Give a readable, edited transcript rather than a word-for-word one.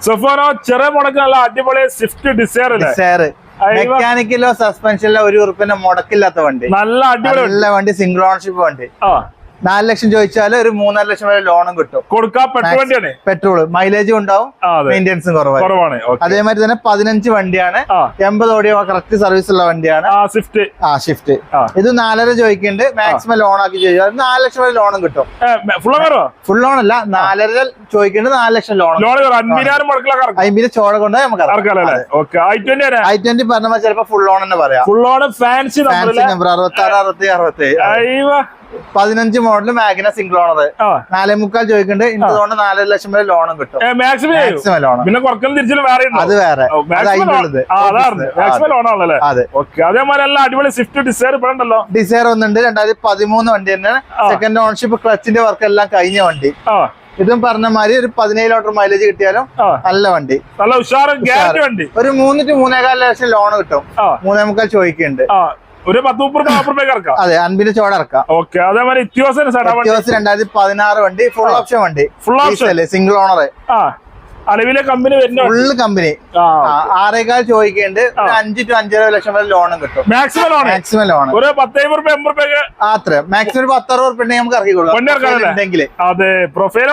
സഫാനോ ചെറിയ മുടക്കല്ല അടിപൊളി Swift Dzire മെക്കാനിക്കലോ സസ്പെൻഷനിലോ ₹1 മുടക്കില്ലാത്ത വണ്ടി, നല്ല അടിപൊളി നല്ല വണ്ടി, സിംഗിൾ ഓണർഷിപ്പ് വണ്ടി. 4 ലക്ഷം ചോദിച്ചാൽ ഒരു 3.5 ലക്ഷം വരെ ലോണും കിട്ടും. കൊടുക്കാം. പെട്രോൾ മൈലേജും ഉണ്ടാവും, മെയിൻ്റെനൻസും കുറവാണ്. അതേമാതിരി തന്നെ 15 വണ്ടിയാണ്, 80 ഓടിയോ കറക്റ്റ് സർവീസ് ഉള്ള വണ്ടിയാണ് സ്വിഫ്റ്റ്. ഇത് 4.5 ചോദിക്കുന്നുണ്ട്, മാക്സിമം ലോൺ ആക്കി ചോദിച്ചാൽ 4 ലക്ഷം വരെ ലോണും കിട്ടും. ഫുൾ ലോൺ അല്ല, 4.5 ചോദിക്കുന്നുണ്ട്, 4 ലക്ഷം ലോൺ. 50 ചോഴ കൊണ്ട് നമുക്ക് i20 പറഞ്ഞാൽ ചിലപ്പോ ഫുൾ ലോൺ തന്നെ പറയാം. Full loan fancy number 66 15 model Magna single owner 4.25 ചോദിക്കുന്നുണ്ട്. എനിക്ക് തോന്നുന്നു 4 ലക്ഷം വരെ ലോണും കിട്ടും. Maximum loan. അത് വേറെ അതെ. അടിപൊളി സ്വിഫ്റ്റ് ഡിസയർ ഒന്നുണ്ട്, 2013 വണ്ടി തന്നെ. സെക്കൻഡ് ഓണർഷിപ്പ്, ക്ലച്ചിന്റെ വർക്ക് എല്ലാം കഴിഞ്ഞ വണ്ടി. ഇതും പറഞ്ഞ മാതിരി ഒരു 17 ലിറ്റർ മൈലേജ് കിട്ടിയാലും നല്ല വണ്ടി, നല്ല ഉഷാറ് ഗ്യാരണ്ടി വണ്ടി. ഒരു 3 to 3.25 ലക്ഷം ലോൺ കിട്ടും. 3.25 ചോദിക്കുന്നുണ്ട്. ഒരു 10-30 അതെ, 50 ചോട ഇറക്കാം. 2016 വണ്ടി, ഫുൾ ഓപ്ഷൻ വണ്ടി, ഫുൾ ഓപ്ഷൻ സിംഗിൾ ഓണർ. അലവിലെ കമ്പനി ഫുള്ള് കമ്പനി. 6.25 ചോദിക്കുന്നുണ്ട്. 5 to 5.5 ലക്ഷം വരെ ലോണും കിട്ടും. മാക്സിമം ലോൺ ഒരു 10-80 അത്ര മാക്സിമം 10-60 നമുക്ക് ഇറക്കി കൊടുക്കാം. അതെ, പ്രൊഫൈൽ